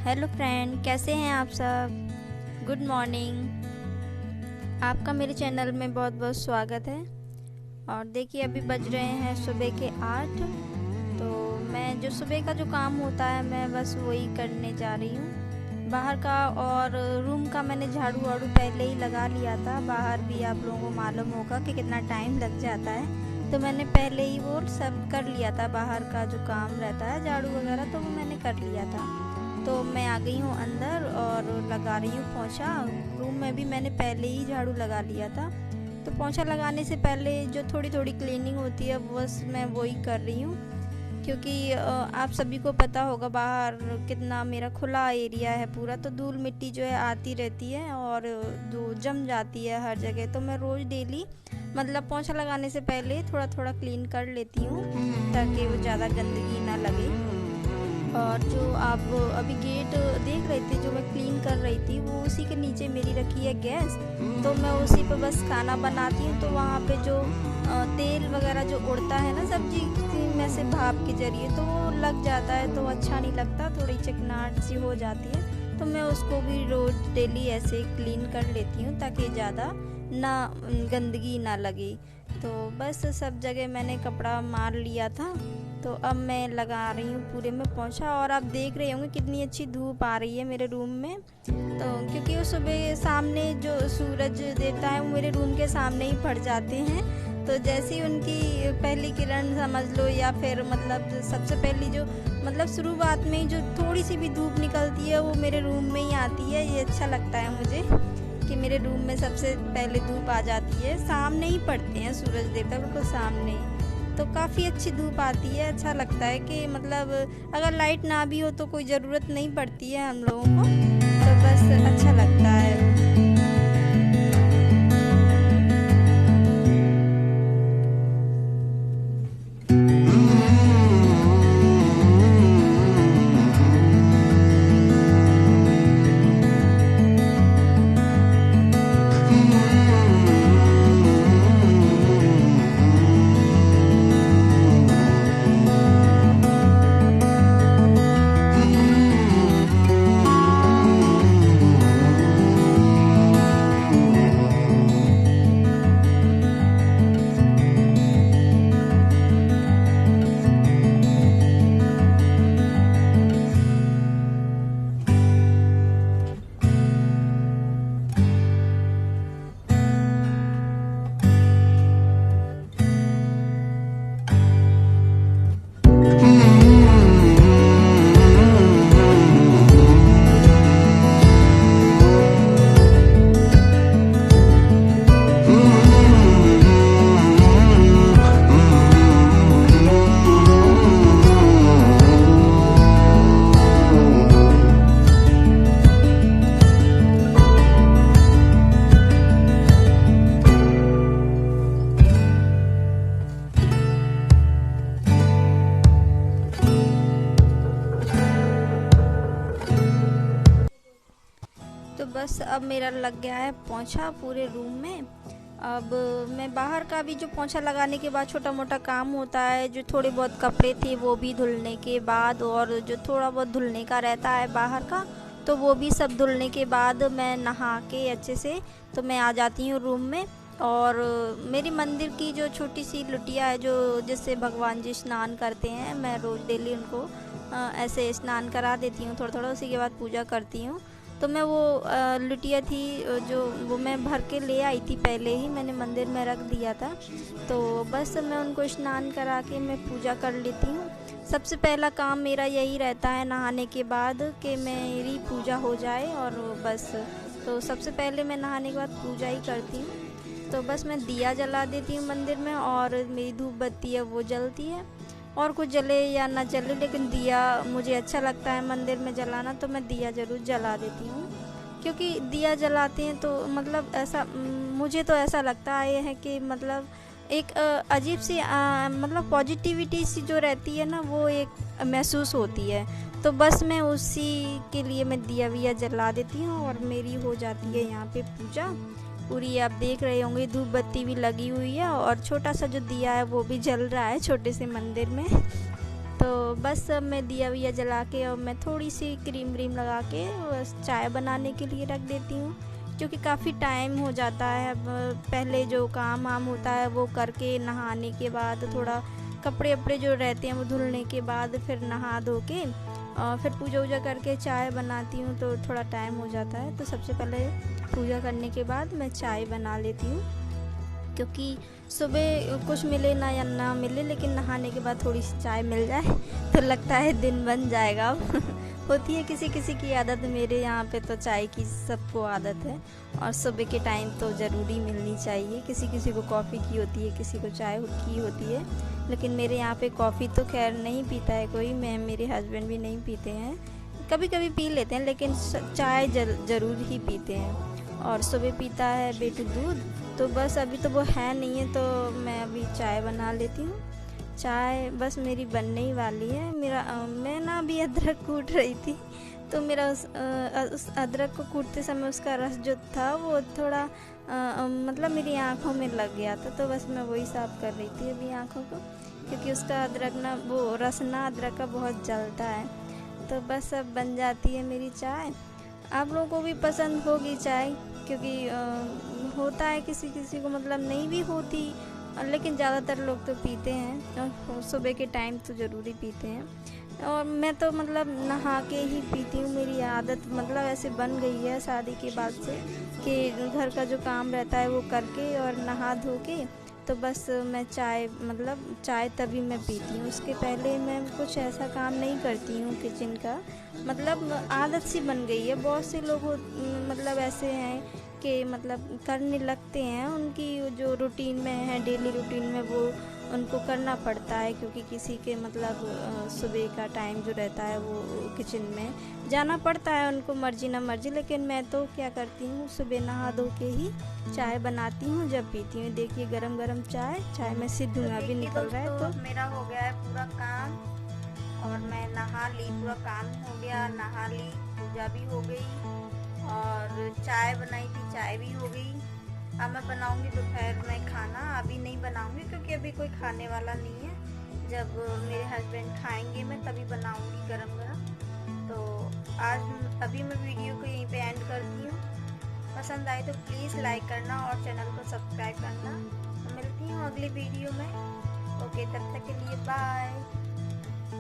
Hello friend, कैसे हैं आप सब। Good morning. आपका मेरे चैनल में बहुत बहुत स्वागत है। और देखिए अभी बज रहे हैं सुबह के 8। तो मैं जो सुबह का जो काम होता है मैं बस वही करने जा रही हूँ बाहर का। और रूम का मैंने झाड़ू वाड़ू पहले ही लगा लिया था। बाहर भी आप लोगों को मालूम होगा कि कितना टाइम लग जाता है, तो मैंने पहले ही वो सब कर लिया था। बाहर का जो काम रहता है झाड़ू वगैरह तो वो मैंने कर लिया था। तो मैं आ गई हूँ अंदर और लगा रही हूँ पोंछा। रूम में भी मैंने पहले ही झाड़ू लगा लिया था। तो पोंछा लगाने से पहले जो थोड़ी थोड़ी क्लीनिंग होती है बस मैं वही कर रही हूँ, क्योंकि आप सभी को पता होगा बाहर कितना मेरा खुला एरिया है पूरा, तो धूल मिट्टी जो है आती रहती है और जो जम जाती है हर जगह। तो मैं रोज़ डेली मतलब पोंछा लगाने से पहले थोड़ा थोड़ा क्लीन कर लेती हूँ ताकि वो ज़्यादा गंदगी ना लगे। और जो आप अभी गेट देख रहे थे जो मैं क्लीन कर रही थी, वो उसी के नीचे मेरी रखी है गैस। तो मैं उसी पे बस खाना बनाती हूँ। तो वहाँ पे जो तेल वगैरह जो उड़ता है ना सब्जी में से भाप के जरिए, तो वो लग जाता है तो अच्छा नहीं लगता, थोड़ी चिकनाहट सी हो जाती है। तो मैं उसको भी रोज़ डेली ऐसे क्लीन कर लेती हूँ ताकि ज़्यादा ना गंदगी ना लगे। तो बस सब जगह मैंने कपड़ा मार लिया था। तो अब मैं लगा रही हूँ पूरे में पोंछा। और आप देख रहे होंगे कितनी अच्छी धूप आ रही है मेरे रूम में। तो क्योंकि वो सुबह सामने जो सूरज देता है वो मेरे रूम के सामने ही पड़ जाते हैं। तो जैसे ही उनकी पहली किरण समझ लो, या फिर मतलब सबसे पहली जो मतलब शुरुआत में जो थोड़ी सी भी धूप निकलती है वो मेरे रूम में ही आती है। ये अच्छा लगता है मुझे कि मेरे रूम में सबसे पहले धूप आ जाती है। सामने ही पड़ते हैं सूरज देवता बिल्कुल सामने ही। तो काफ़ी अच्छी धूप आती है। अच्छा लगता है कि मतलब अगर लाइट ना भी हो तो कोई ज़रूरत नहीं पड़ती है हम लोगों को, तो बस अच्छा लगता है। तो बस अब मेरा लग गया है पोंछा पूरे रूम में। अब मैं बाहर का भी जो पोंछा लगाने के बाद छोटा मोटा काम होता है, जो थोड़े बहुत कपड़े थे वो भी धुलने के बाद, और जो थोड़ा बहुत धुलने का रहता है बाहर का, तो वो भी सब धुलने के बाद मैं नहा के अच्छे से तो मैं आ जाती हूँ रूम में। और मेरी मंदिर की जो छोटी सी लुटिया है जो जिससे भगवान जी स्नान करते हैं, मैं रोज़ डेली उनको ऐसे स्नान करा देती हूँ थोड़ा थोड़ा, उसी के बाद पूजा करती हूँ। तो मैं वो लुटिया थी जो वो मैं भर के ले आई थी, पहले ही मैंने मंदिर में रख दिया था। तो बस मैं उनको स्नान करा के मैं पूजा कर लेती हूँ। सबसे पहला काम मेरा यही रहता है नहाने के बाद कि मेरी पूजा हो जाए, और बस तो सबसे पहले मैं नहाने के बाद पूजा ही करती हूँ। तो बस मैं दिया जला देती हूँ मंदिर में, और मेरी धूप बत्ती है वो जलती है। और कुछ जले या ना जले, लेकिन दिया मुझे अच्छा लगता है मंदिर में जलाना, तो मैं दिया ज़रूर जला देती हूँ। क्योंकि दिया जलाते हैं तो मतलब ऐसा मुझे तो ऐसा लगता है कि मतलब एक अजीब सी मतलब पॉजिटिविटी सी जो रहती है ना वो एक महसूस होती है। तो बस मैं उसी के लिए मैं दिया विया जला देती हूँ और मेरी हो जाती है यहाँ पे पूजा पूरी। आप देख रहे होंगे धूप बत्ती भी लगी हुई है और छोटा सा जो दिया है वो भी जल रहा है छोटे से मंदिर में। तो बस अब मैं दिया विया जला के और मैं थोड़ी सी क्रीम व्रीम लगा के बस चाय बनाने के लिए रख देती हूँ, क्योंकि काफ़ी टाइम हो जाता है। अब पहले जो काम वाम होता है वो करके नहाने के बाद थोड़ा कपड़े वपड़े जो रहते हैं वो धुलने के बाद फिर नहा धो के और फिर पूजा वूजा करके चाय बनाती हूँ, तो थोड़ा टाइम हो जाता है। तो सबसे पहले पूजा करने के बाद मैं चाय बना लेती हूँ, क्योंकि सुबह कुछ मिले ना या ना मिले, लेकिन नहाने के बाद थोड़ी सी चाय मिल जाए तो लगता है दिन बन जाएगा। होती है किसी किसी की आदत, मेरे यहाँ पे तो चाय की सबको आदत है और सुबह के टाइम तो ज़रूरी मिलनी चाहिए। किसी किसी को कॉफ़ी की होती है, किसी को चाय की होती है, लेकिन मेरे यहाँ पे कॉफ़ी तो खैर नहीं पीता है कोई, मेरे हस्बैंड भी नहीं पीते हैं। कभी कभी पी लेते हैं, लेकिन चाय ज़रूर ही पीते हैं। और सुबह पीता है बेटू दूध, तो बस अभी तो वो है नहीं है, तो मैं अभी चाय बना लेती हूँ। चाय बस मेरी बनने ही वाली है। मैं ना अभी अदरक कूट रही थी, तो मेरा उस अदरक को कूटते समय उसका रस जो था वो थोड़ा मतलब मेरी आँखों में लग गया था, तो बस मैं वही साफ़ कर रही थी अभी आँखों को, क्योंकि उसका अदरक ना वो रस ना अदरक का बहुत जलता है। तो बस अब बन जाती है मेरी चाय। आप लोगों को भी पसंद होगी चाय, क्योंकि होता है किसी किसी को मतलब नहीं भी होती, लेकिन ज़्यादातर लोग तो पीते हैं और सुबह के टाइम तो ज़रूरी पीते हैं। और मैं तो मतलब नहा के ही पीती हूँ, मेरी आदत मतलब ऐसे बन गई है शादी के बाद से कि घर का जो काम रहता है वो करके और नहा धो के तो बस मैं चाय तभी मैं पीती हूँ। उसके पहले मैं कुछ ऐसा काम नहीं करती हूँ किचन का, मतलब आदत सी बन गई है। बहुत से लोग मतलब ऐसे हैं कि मतलब करने लगते हैं, उनकी जो रूटीन में है, डेली रूटीन में वो उनको करना पड़ता है, क्योंकि किसी के मतलब सुबह का टाइम जो रहता है वो किचन में जाना पड़ता है उनको, मर्जी ना मर्जी। लेकिन मैं तो क्या करती हूँ, सुबह नहा धो के ही चाय बनाती हूँ जब पीती हूँ। देखिए गरम गरम चाय में से धुआं भी निकल रहा है। तो मेरा हो गया है पूरा काम और मैं नहा ली, पूरा काम हो गया, नहा ली, पूजा भी हो गई और चाय बनाई थी, चाय भी हो गई। अब मैं बनाऊंगी दोपहर में खाना, अभी नहीं बनाऊंगी क्योंकि अभी कोई खाने वाला नहीं है। जब मेरे हस्बैंड खाएंगे मैं तभी बनाऊंगी गरम गरम। तो आज अभी मैं वीडियो को यहीं पे एंड करती हूँ। पसंद आए तो प्लीज़ लाइक करना और चैनल को सब्सक्राइब करना। मिलती हूँ अगली वीडियो में। ओके, तब तक के लिए बाय।